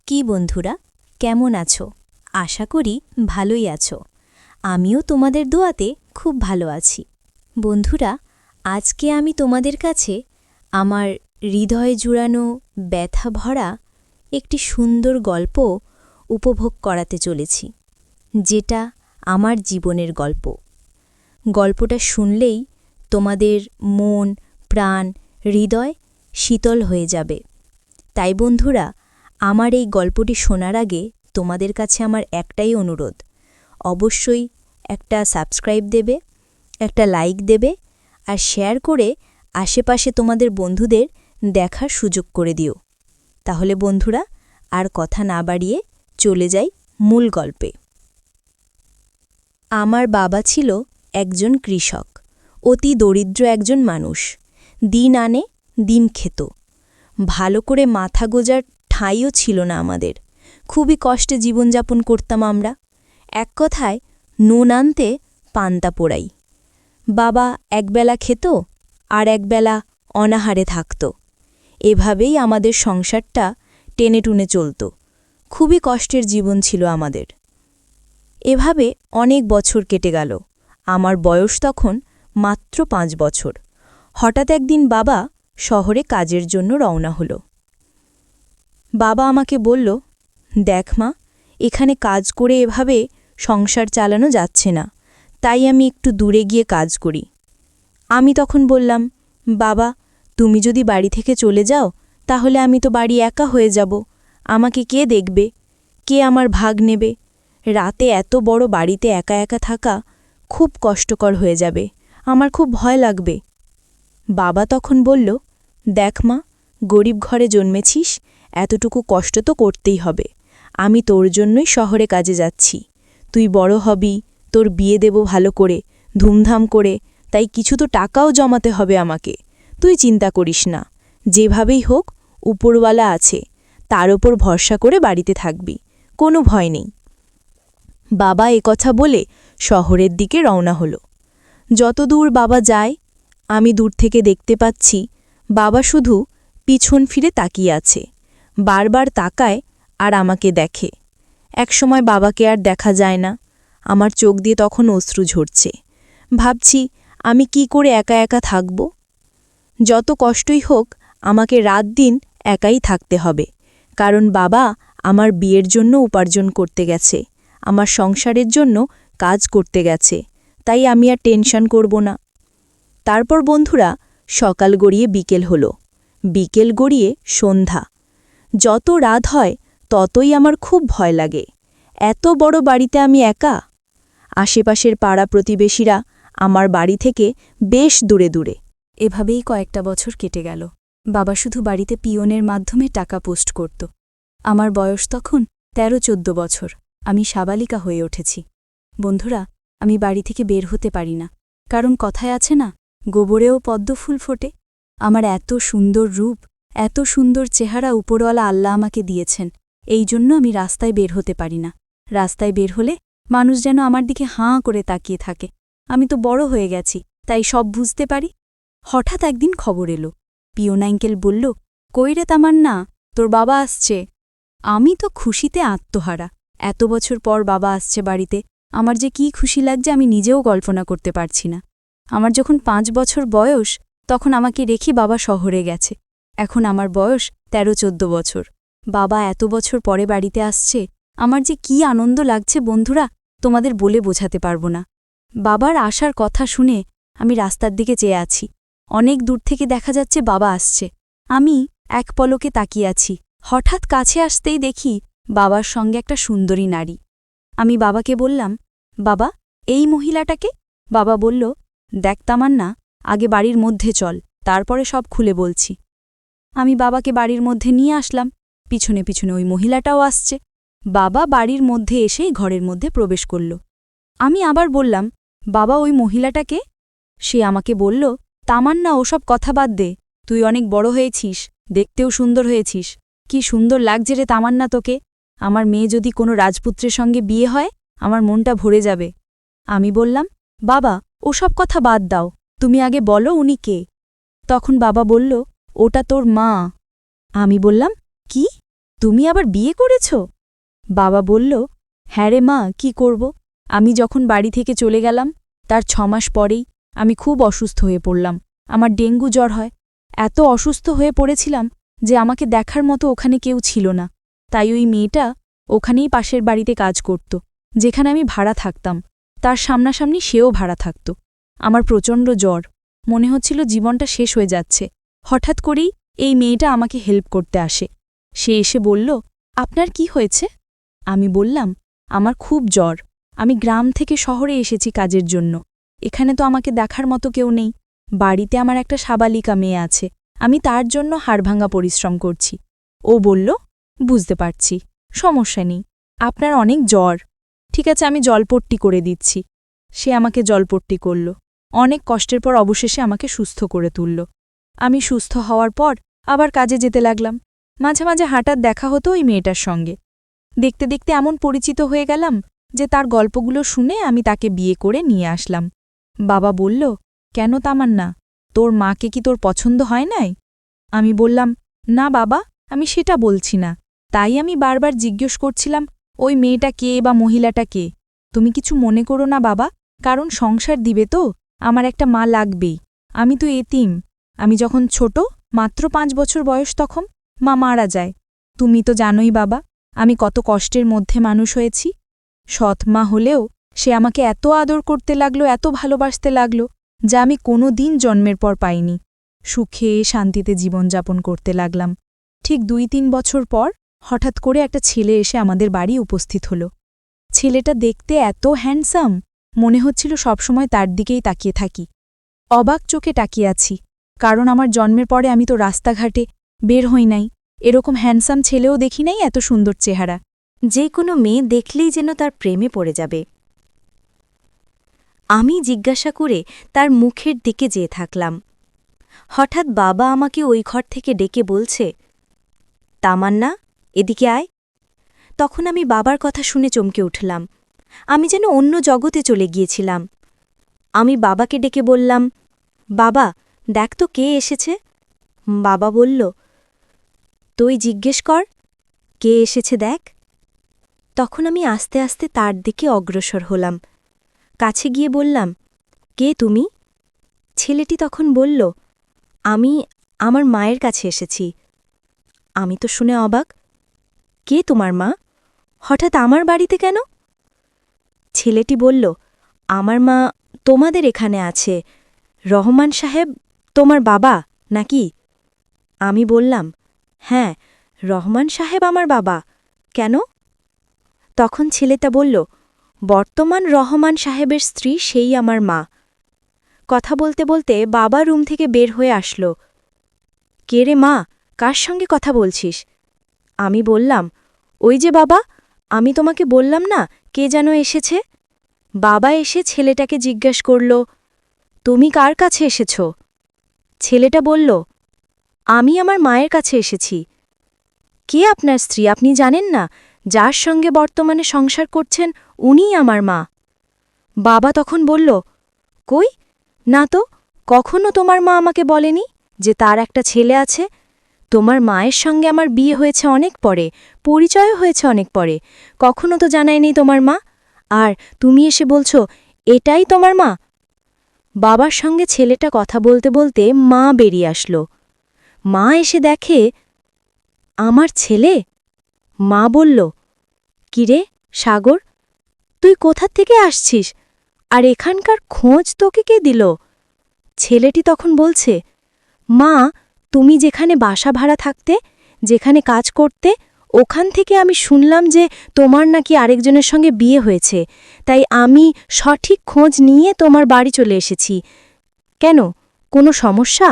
কি বন্ধুরা, কেমন আছো? আশা করি ভালোই আছো। আমিও তোমাদের দোয়াতে খুব ভালো আছি। বন্ধুরা, আজকে আমি তোমাদের কাছে আমার হৃদয়ে জুড়ানো ব্যথা ভরা একটি সুন্দর গল্প উপভোগ করাতে চলেছি, যেটা আমার জীবনের গল্প। গল্পটা শুনলেই তোমাদের মন, প্রাণ, হৃদয় শীতল হয়ে যাবে। তাই বন্ধুরা, আমার এই গল্পটি শোনার আগে তোমাদের কাছে আমার একটাই অনুরোধ, অবশ্যই একটা সাবস্ক্রাইব দেবে, একটা লাইক দেবে, আর শেয়ার করে আশেপাশে তোমাদের বন্ধুদের দেখার সুযোগ করে দিও। তাহলে বন্ধুরা, আর কথা না বাড়িয়ে চলে যাই মূল গল্পে। আমার বাবা ছিল একজন কৃষক, অতি দরিদ্র একজন মানুষ। দিন আনে দিন খেত। ভালো করে মাথা গোজার ঠাঁইও ছিল না আমাদের। খুবই কষ্টে জীবনযাপন করতাম আমরা। এক কথায় নুন আনতে পান্তা পোড়াই। বাবা একবেলা খেত, আর একবেলা অনাহারে থাকত। এভাবেই আমাদের সংসারটা টেনে টুনে চলত। খুবই কষ্টের জীবন ছিল আমাদের। এভাবে অনেক বছর কেটে গেল। আমার বয়স তখন মাত্র 5 বছর। হঠাৎ একদিন বাবা শহরে কাজের জন্য রওনা হল। বাবা আমাকে বলল, দেখ মা, এখানে কাজ করে এভাবে সংসার চালানো যাচ্ছে না, তাই আমি একটু দূরে গিয়ে কাজ করি। আমি তখন বললাম, বাবা, তুমি যদি বাড়ি থেকে চলে যাও তাহলে আমি তো বাড়ি একা হয়ে যাব। আমাকে কে দেখবে? কে আমার ভাগ নেবে? রাতে এত বড় বাড়িতে একা একা থাকা খুব কষ্টকর হয়ে যাবে। আমার খুব ভয় লাগবে। বাবা তখন বলল, দেখ মা, গরিব ঘরে জন্মেছিস, এতটুকু কষ্ট তো করতেই হবে। আমি তোর জন্যই শহরে কাজে যাচ্ছি। তুই বড় হবি, তোর বিয়ে দেব ভালো করে, ধুমধাম করে, তাই কিছু তো টাকাও জমাতে হবে আমাকে। তুই চিন্তা করিস না, যেভাবেই হোক উপরওয়ালা আছে, তার ওপর ভরসা করে বাড়িতে থাকবি, কোনো ভয় নেই। বাবা একথা বলে শহরের দিকে রওনা হল। যত দূর বাবা যায়, আমি দূর থেকে দেখতে পাচ্ছি বাবা শুধু পিছন ফিরে তাকিয়ে আছে। বারবার তাকায় আর আমাকে দেখে। একসময় বাবাকে আর দেখা যায় না। আমার চোখ দিয়ে তখন অশ্রু ঝরছে। ভাবছি, আমি কি করে একা একা থাকব? যত কষ্টই হোক আমাকে রাত দিন একাই থাকতে হবে, কারণ বাবা আমার বিয়ের জন্য উপার্জন করতে গেছে, আমার সংসারের জন্য কাজ করতে গেছে, তাই আমি আর টেনশন করব না। তারপর বন্ধুরা, সকাল গড়িয়ে বিকেল হল, বিকেল গড়িয়ে সন্ধ্যা। যত রাত হয় ততই আমার খুব ভয় লাগে। এত বড় বাড়িতে আমি একা। আশেপাশের পাড়া প্রতিবেশীরা আমার বাড়ি থেকে বেশ দূরে দূরে। এভাবেই কয়েকটা বছর কেটে গেল। বাবা শুধু বাড়িতে পিয়নের মাধ্যমে টাকা পোস্ট করত। আমার বয়স তখন 13-14 বছর। আমি সাবালিকা হয়ে উঠেছি। বন্ধুরা, আমি বাড়ি থেকে বের হতে পারি না, কারণ কথায় আছে না, গোবরেও পদ্ম ফুল ফোটে। আমার এত সুন্দর রূপ, এত সুন্দর চেহারা উপরওয়ালা আল্লাহ আমাকে দিয়েছেন, এই জন্য আমি রাস্তায় বের হতে পারি না। রাস্তায় বের হলে মানুষ যেন আমার দিকে হাঁ করে তাকিয়ে থাকে। আমি তো বড় হয়ে গেছি, তাই সব বুঝতে পারি। হঠাৎ একদিন খবর এলো। পিয়ন আঙ্কেল বলল, কই রে তামান্না, তোর বাবা আসছে। আমি তো খুশিতে আত্মহারা। এত বছর পর বাবা আসছে বাড়িতে, আমার যে কি খুশি লাগছে আমি নিজেও কল্পনা করতে পারছি না। আমার যখন 5 বছর বয়স, তখন আমাকে রেখে বাবা শহরে গেছে। এখন আমার বয়স 13-14 বছর। বাবা এত বছর পরে বাড়িতে আসছে, আমার যে কি আনন্দ লাগছে বন্ধুরা, তোমাদের বলে বোঝাতে পারবো না। বাবার আসার কথা শুনে আমি রাস্তার দিকে চেয়ে আছি। অনেক দূর থেকে দেখা যাচ্ছে বাবা আসছে। আমি এক পলকে তাকিয়ে আছি। হঠাৎ কাছে আসতেই দেখি বাবার সঙ্গে একটা সুন্দরী নারী। আমি বাবাকে বললাম, বাবা, এই মহিলাটাকে? বাবা বলল, দেখ তামান্না, আগে বাড়ির মধ্যে চল, তারপরে সব খুলে বলছি। আমি বাবাকে বাড়ির মধ্যে নিয়ে আসলাম। পিছনে পিছনে ওই মহিলাটাও আসছে। বাবা বাড়ির মধ্যে এসেই ঘরের মধ্যে প্রবেশ করল। আমি আবার বললাম, বাবা, ওই মহিলাটাকে? সে আমাকে বলল, তামান্না, ওসব কথা বাদ দে, তুই অনেক বড় হয়েছিস, দেখতেও সুন্দর হয়েছিস। কি সুন্দর লাগছে রে তামান্না তোকে। আমার মেয়ে যদি কোনো রাজপুত্রের সঙ্গে বিয়ে হয়, আমার মনটা ভরে যাবে। আমি বললাম, বাবা, ওসব কথা বাদ দাও, তুমি আগে বলো উনি কে। তখন বাবা বলল, ওটা তোর মা। আমি বললাম, কি? তুমি আবার বিয়ে করেছ? বাবা বলল, হ্যাঁ রে মা, কি করব? আমি যখন বাড়ি থেকে চলে গেলাম তার 6 মাস পরেই আমি খুব অসুস্থ হয়ে পড়লাম। আমার ডেঙ্গু জ্বর হয়। এত অসুস্থ হয়ে পড়েছিলাম যে আমাকে দেখার মতো ওখানে কেউ ছিল না। তাই ওই মেয়েটা ওখানেই পাশের বাড়িতে কাজ করত, যেখানে আমি ভাড়া থাকতাম। তার সামনাসামনি সেও ভাড়া থাকত। আমার প্রচণ্ড জ্বর, মনে হচ্ছিল জীবনটা শেষ হয়ে যাচ্ছে। হঠাৎ করেই এই মেয়েটা আমাকে হেল্প করতে আসে। সে এসে বলল, আপনার কি হয়েছে? আমি বললাম, আমার খুব জ্বর। আমি গ্রাম থেকে শহরে এসেছি কাজের জন্য। এখানে তো আমাকে দেখার মতো কেউ নেই। বাড়িতে আমার একটা সাবালিকা মেয়ে আছে, আমি তার জন্য হাড়ভাঙা পরিশ্রম করছি। ও বলল, বুঝতে পারছি, সমস্যা নেই, আপনার অনেক জ্বর। ঠিক আছে, আমি জলপট্টি করে দিচ্ছি। সে আমাকে জলপট্টি করল। অনেক কষ্টের পর অবশেষে আমাকে সুস্থ করে তুলল। আমি সুস্থ হওয়ার পর আবার কাজে যেতে লাগলাম। মাঝে মাঝে হাঁটার দেখা হতো ওই মেয়েটার সঙ্গে। দেখতে দেখতে এমন পরিচিত হয়ে গেলাম যে তার গল্পগুলো শুনে আমি তাকে বিয়ে করে নিয়ে আসলাম। বাবা বলল, কেন তামান্না, তোর মাকে কি তোর পছন্দ হয় নাই? আমি বললাম, না বাবা, আমি সেটা বলছি না। তাই আমি বারবার জিজ্ঞেস করছিলাম, ওই মেয়েটা কে বা মহিলাটা কে? তুমি কিছু মনে করো না বাবা, কারণ সংসার দিবে তো, আমার একটা মা লাগবেই। আমি তো এতিম। আমি যখন ছোট, মাত্র 5 বছর বয়স, তখন মা মারা যায়। তুমি তো জানোই বাবা, আমি কত কষ্টের মধ্যে মানুষ হয়েছি। সৎ মা হলেও সে আমাকে এত আদর করতে লাগলো, এত ভালোবাসতে লাগলো, যা আমি কোনো দিন জন্মের পর পাইনি। সুখে শান্তিতে জীবনযাপন করতে লাগলাম। ঠিক 2-3 বছর পর হঠাৎ করে একটা ছেলে এসে আমাদের বাড়ি উপস্থিত হল। ছেলেটা দেখতে এত হ্যান্ডসাম, মনে হচ্ছিল সবসময় তার দিকেই তাকিয়ে থাকি। অবাক চোখে তাকিয়ে আছি, কারণ আমার জন্মের পরে আমি তো রাস্তাঘাটে বের হই নাই, এরকম হ্যান্ডসাম ছেলেও দেখি নাই এত সুন্দর চেহারা। যে কোনো মেয়ে দেখলেই যেন তার প্রেমে পড়ে যাবে। আমি জিজ্ঞাসা করে তার মুখের দিকে যেয়ে থাকলাম। হঠাৎ বাবা আমাকে ওই ঘর থেকে ডেকে বলছে, তামান্না, এদিকে আয়। তখন আমি বাবার কথা শুনে চমকে উঠলাম। আমি যেন অন্য জগতে চলে গিয়েছিলাম। আমি বাবাকে ডেকে বললাম, বাবা, দেখ তো কে এসেছে। বাবা বলল, তুই জিজ্ঞেস কর, কে এসেছে দেখ। তখন আমি আস্তে আস্তে তার দিকে অগ্রসর হলাম। কাছে গিয়ে বললাম, কে তুমি? ছেলেটি তখন বলল, আমি আমার মায়ের কাছে এসেছি। আমি তো শুনে অবাক, কে তোমার মা? হঠাৎ আমার বাড়িতে কেন? ছেলেটি বলল, আমার মা তোমাদের এখানে আছে। রহমান সাহেব তোমার বাবা নাকি? আমি বললাম, হ্যাঁ, রহমান সাহেব আমার বাবা। কেন? তখন ছেলেটা বলল, বর্তমান রহমান সাহেবের স্ত্রী সেই আমার মা। কথা বলতে বলতে বাবা রুম থেকে বের হয়ে আসলো। কে রে মা, কার সঙ্গে কথা বলছিস? আমি বললাম, ওই যে বাবা, আমি তোমাকে বললাম না কে যেন এসেছে। বাবা এসে ছেলেটাকে জিজ্ঞেস করল, তুমি কার কাছে এসেছ? ছেলেটা বলল, আমি আমার মায়ের কাছে এসেছি। কে আপনার স্ত্রী আপনি জানেন না? যার সঙ্গে বর্তমানে সংসার করছেন উনিই আমার মা। বাবা তখন বলল, কই, না তো, কখনো তোমার মা আমাকে বলেনি যে তার একটা ছেলে আছে। তোমার মায়ের সঙ্গে আমার বিয়ে হয়েছে অনেক পরে, পরিচয়ও হয়েছে অনেক পরে, কখনো তো জানায়নি তোমার মা। আর তুমি এসে বলছো এটাই তোমার মা? বাবার সঙ্গে ছেলেটা কথা বলতে বলতে মা বেরিয়ে আসলো। মা এসে দেখে আমার ছেলে। মা বলল, কিরে সাগর, তুই কোথা থেকে আসছিস? আর এখানকার খোঁজ তোকে কে দিল? ছেলেটি তখন বলছে, মা, তুমি যেখানে বাসা ভাড়া থাকতে, যেখানে কাজ করতে, ওখান থেকে আমি শুনলাম যে তোমার নাকি আরেকজনের সঙ্গে বিয়ে হয়েছে। তাই আমি সঠিক খোঁজ নিয়ে তোমার বাড়ি চলে এসেছি। কেন, কোনো সমস্যা?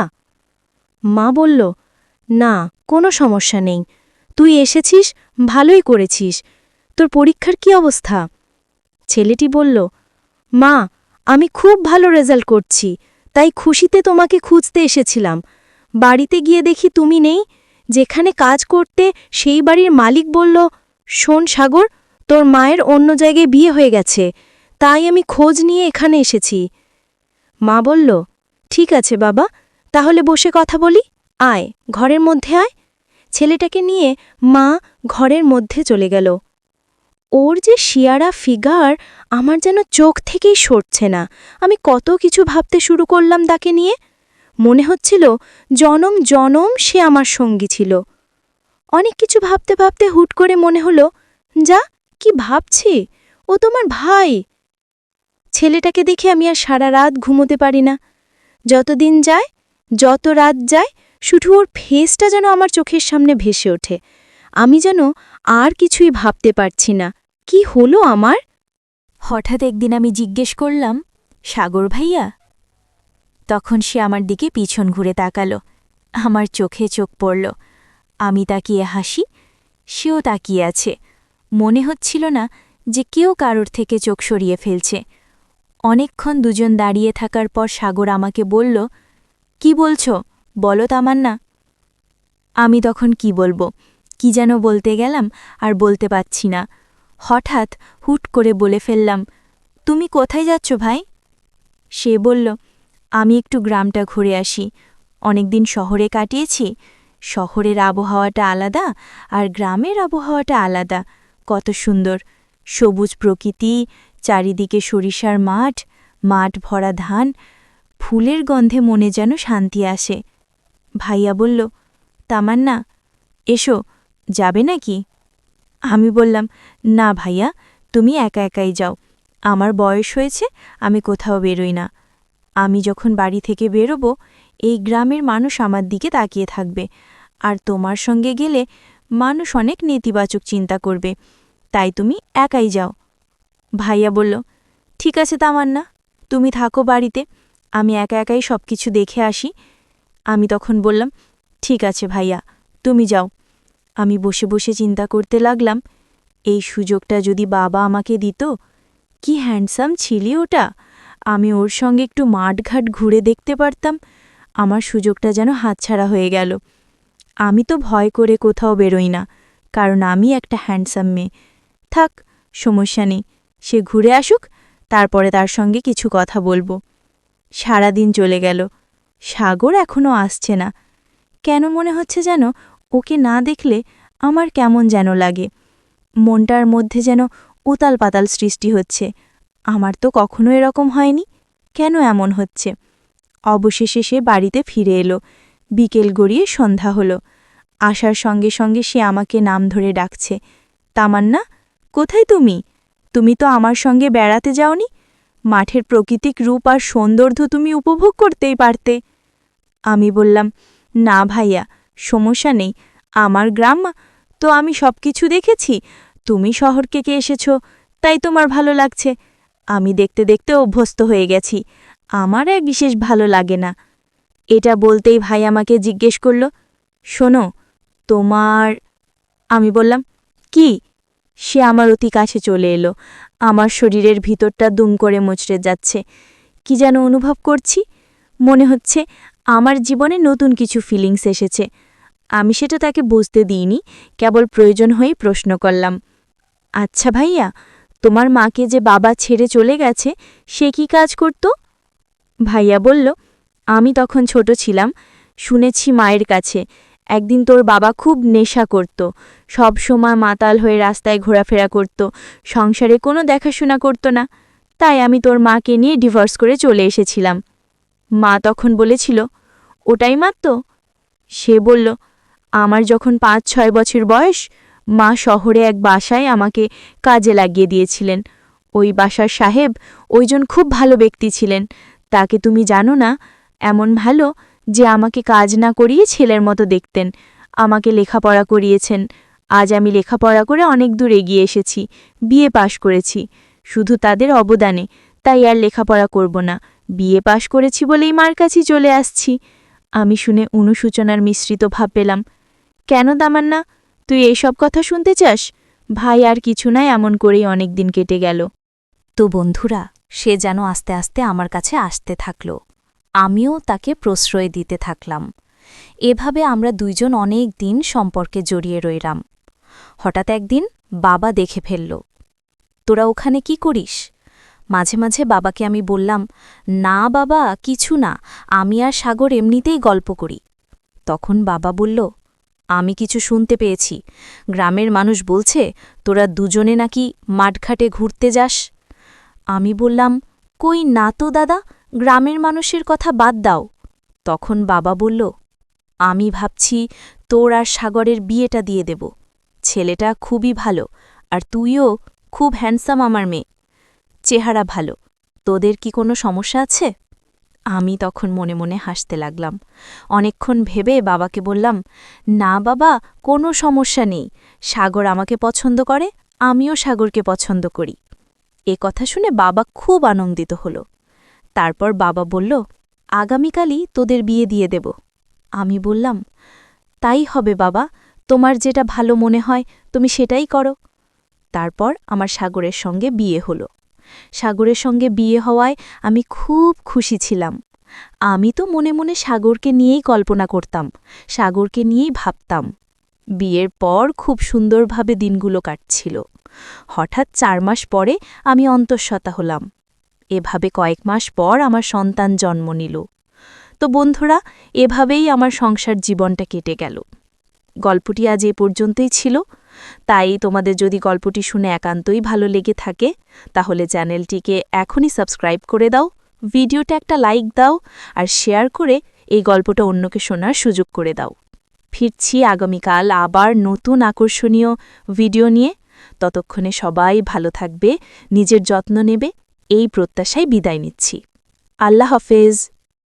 মা বলল, না, কোনো সমস্যা নেই। তুই এসেছিস, ভালোই করেছিস। তোর পরীক্ষার কি অবস্থা? ছেলেটি বলল, মা, আমি খুব ভালো রেজাল্ট করছি, তাই খুশিতে তোমাকে খুঁজতে এসেছিলাম। বাড়িতে গিয়ে দেখি তুমি নেই। যেখানে কাজ করতে সেই বাড়ির মালিক বলল, শোন সাগর, তোর মায়ের অন্য জায়গায় বিয়ে হয়ে গেছে, তাই আমি খোঁজ নিয়ে এখানে এসেছি। মা বলল, ঠিক আছে বাবা, তাহলে বসে কথা বলি, আয়, ঘরের মধ্যে আয়। ছেলেটাকে নিয়ে মা ঘরের মধ্যে চলে গেল। ওর যে শিয়ারা ফিগার আমার যেন চোখ থেকেই সরছে না। আমি কত কিছু ভাবতে শুরু করলাম তাকে নিয়ে। মনে হচ্ছিল জনম জনম সে আমার সঙ্গী ছিল। অনেক কিছু ভাবতে ভাবতে হুট করে মনে হলো, যা কি ভাবছি, ও তোমার ভাই। ছেলেটাকে দেখে আমি আর সারা রাত ঘুমোতে পারি না। যতদিন যায়, যত রাত যায়, শুধু ওর ফেসটা যেন আমার চোখের সামনে ভেসে ওঠে। আমি যেন আর কিছুই ভাবতে পারছি না। কি হলো আমার? হঠাৎ একদিন আমি জিজ্ঞেস করলাম, সাগর ভাইয়া? তখন সে আমার দিকে পিছন ঘুরে তাকালো। আমার চোখে চোখ পড়ল। আমি তাকিয়ে হাসি, সেও তাকিয়ে আছে। মনে হচ্ছিল না যে কেউ কারোর থেকে চোখ সরিয়ে ফেলছে। অনেকক্ষণ দুজন দাঁড়িয়ে থাকার পর সাগর আমাকে বলল, কি বলছো, বলো তামান্না। আমি তখন কি বলবো, কি যেন বলতে গেলাম আর বলতে পারছি না। হঠাৎ হুট করে বলে ফেললাম, তুমি কোথায় যাচ্ছ ভাই? সে বলল, আমি একটু গ্রামটা ঘুরে আসি। অনেকদিন শহরে কাটিয়েছি। শহরের আবহাওয়াটা আলাদা আর গ্রামের আবহাওয়াটা আলাদা। কত সুন্দর সবুজ প্রকৃতি, চারিদিকে সরিষার মাঠ, মাঠ ভরা ধান, ফুলের গন্ধে মনে যেন শান্তি আসে। ভাইয়া বলল, তামান্না এসো, যাবে নাকি? আমি বললাম, না ভাইয়া, তুমি একা একাই যাও। আমার বয়স হয়েছে, আমি কোথাও বেরোই না। আমি যখন বাড়ি থেকে বেরোবো, এই গ্রামের মানুষ আমার দিকে তাকিয়ে থাকবে, আর তোমার সঙ্গে গেলে মানুষ অনেক নেতিবাচক চিন্তা করবে, তাই তুমি একাই যাও। ভাইয়া বলল, ঠিক আছে তামান্না, তুমি থাকো বাড়িতে, আমি একা একাই সব কিছু দেখে আসি। আমি তখন বললাম, ঠিক আছে ভাইয়া, তুমি যাও। আমি বসে বসে চিন্তা করতে লাগলাম, এই সুযোগটা যদি বাবা আমাকে দিত, কি হ্যান্ডসাম ছিলি ওটা, আমি ওর সঙ্গে একটু মাঠঘাট ঘুরে দেখতে পারতাম। আমার সুযোগটা যেন হাতছাড়া হয়ে গেল। আমি তো ভয় করে কোথাও বেরোই না, কারণ আমি একটা হ্যান্ডসাম মেয়ে। থাক, সমস্যা নেই, সে ঘুরে আসুক, তারপরে তার সঙ্গে কিছু কথা বলবো। সারাদিন চলে গেল, সাগর এখনও আসছে না। কেন মনে হচ্ছে যেন ওকে না দেখলে আমার কেমন যেন লাগে। মনটার মধ্যে যেন উতাল পাতাল সৃষ্টি হচ্ছে। আমার তো কখনো এরকম হয়নি, কেন এমন হচ্ছে? অবশেষে সে বাড়িতে ফিরে এলো। বিকেল গড়িয়ে সন্ধ্যা হলো। আসার সঙ্গে সঙ্গে সে আমাকে নাম ধরে ডাকছে, তামান্না, কোথায় তুমি? তুমি তো আমার সঙ্গে বেড়াতে যাওনি। মাঠের প্রাকৃতিক রূপ আর সৌন্দর্য তুমি উপভোগ করতেই পারতে। আমি বললাম, না ভাইয়া, সমস্যা নেই, আমার গ্রাম তো আমি সব কিছু দেখেছি। তুমি শহর থেকে এসেছ, তাই তোমার ভালো লাগছে। আমি দেখতে দেখতে অভ্যস্ত হয়ে গেছি, আমার আর বিশেষ ভালো লাগে না। এটা বলতেই ভাই আমাকে জিজ্ঞেস করল, শোনো, তোমার... আমি বললাম, কি? সে আমার অতি কাছে চলে এলো। আমার শরীরের ভিতরটা দুম করে মুচড়ে যাচ্ছে। কি যেন অনুভব করছি, মনে হচ্ছে আমার জীবনে নতুন কিছু ফিলিংস এসেছে। আমি সেটা তাকে বুঝতে দিইনি, কেবল প্রয়োজন হয়েই প্রশ্ন করলাম, আচ্ছা ভাইয়া, তোমার মাকে যে বাবা ছেড়ে চলে গেছে, সে কি কাজ করত? ভাইয়া বলল, আমি তখন ছোট ছিলাম, শুনেছি মায়ের কাছে একদিন তোর বাবা খুব নেশা করত, সব সময় মাতাল হয়ে রাস্তায় ঘোরাফেরা করত, সংসারে কোনো দেখাশোনা করত না, তাই আমি তোর মাকে নিয়ে ডিভোর্স করে চলে এসেছিলাম। মা তখন বলেছিল, ওটাই মাত্র? সে বলল, আমার যখন ৫-৬ বছর বয়স, মা শহরে এক বাসায় আমাকে কাজে লাগিয়ে দিয়েছিলেন। ওই বাসার সাহেব ওইজন খুব ভালো ব্যক্তি ছিলেন। তাকে তুমি জানো না, এমন ভালো যে আমাকে কাজ না করিয়ে ছেলের মতো দেখতেন, আমাকে লেখাপড়া করিয়েছেন। আজ আমি লেখাপড়া করে অনেক দূর এগিয়ে এসেছি, বিএ পাশ করেছি, শুধু তাদের অবদানে, তাই আর লেখাপড়া করব না, বিএ পাশ করেছি বলেই মার কাছে চলে আসছি। আমি শুনে অনুশোচনার মিশ্রিত ভাব পেলাম। কেন তামান্না, তুই এইসব কথা শুনতে চাস? ভাই আর কিছু নাই, এমন করেই অনেক দিন কেটে গেল। তো বন্ধুরা, সে যেন আস্তে আস্তে আমার কাছে আসতে থাকল, আমিও তাকে প্রশ্রয় দিতে থাকলাম। এভাবে আমরা দুইজন অনেক দিন সম্পর্কে জড়িয়ে রইলাম। হঠাৎ একদিন বাবা দেখে ফেলল, তোরা ওখানে কি করিস? মাঝে মাঝে বাবাকে আমি বললাম, না বাবা, কিছু না, আমি আর সাগর এমনিতেই গল্প করি। তখন বাবা বলল, আমি কিছু শুনতে পেয়েছি, গ্রামের মানুষ বলছে তোরা দুজনে নাকি মাঠঘাটে ঘুরতে যাস। আমি বললাম, কই না তো দাদা, গ্রামের মানুষের কথা বাদ দাও। তখন বাবা বলল, আমি ভাবছি তোর আর সাগরের বিয়েটা দিয়ে দেব। ছেলেটা খুবই ভালো, আর তুইও খুব হ্যান্ডসাম আমার মেয়ে, চেহারা ভালো। তোদের কি কোনো সমস্যা আছে? আমি তখন মনে মনে হাসতে লাগলাম। অনেকক্ষণ ভেবে বাবাকে বললাম, না বাবা, কোনো সমস্যা নেই। সাগর আমাকে পছন্দ করে, আমিও সাগরকে পছন্দ করি। এ কথা শুনে বাবা খুব আনন্দিত হল। তারপর বাবা বলল, আগামীকালই তোদের বিয়ে দিয়ে দেব। আমি বললাম, তাই হবে বাবা, তোমার যেটা ভালো মনে হয় তুমি সেটাই করো। তারপর আমার সাগরের সঙ্গে বিয়ে হলো। সাগরের সঙ্গে বিয়ে হওয়ায় আমি খুব খুশি ছিলাম। আমি তো মনে মনে সাগরকে নিয়েই কল্পনা করতাম, সাগরকে নিয়েই ভাবতাম। বিয়ের পর খুব সুন্দরভাবে দিনগুলো কাটছিল। হঠাৎ 4 মাস পরে আমি অন্তঃসত্ত্বা হলাম। এভাবে কয়েক মাস পর আমার সন্তান জন্ম নিল। তো বন্ধুরা, এভাবেই আমার সংসার জীবনটা কেটে গেল। গল্পটি আজ এ পর্যন্তই ছিল। তাই তোমাদের যদি গল্পটি শুনে একান্তই ভালো লেগে থাকে, তাহলে চ্যানেলটিকে এখনই সাবস্ক্রাইব করে দাও, ভিডিওটা একটা লাইক দাও, আর শেয়ার করে এই গল্পটা অন্যকে শোনার সুযোগ করে দাও। ফিরছি আগামীকাল আবার নতুন আকর্ষণীয় ভিডিও নিয়ে। ততক্ষণে সবাই ভালো থাকবে, নিজের যত্ন নেবে, এই প্রত্যাশায় বিদায় নিচ্ছি। আল্লাহ হাফেজ।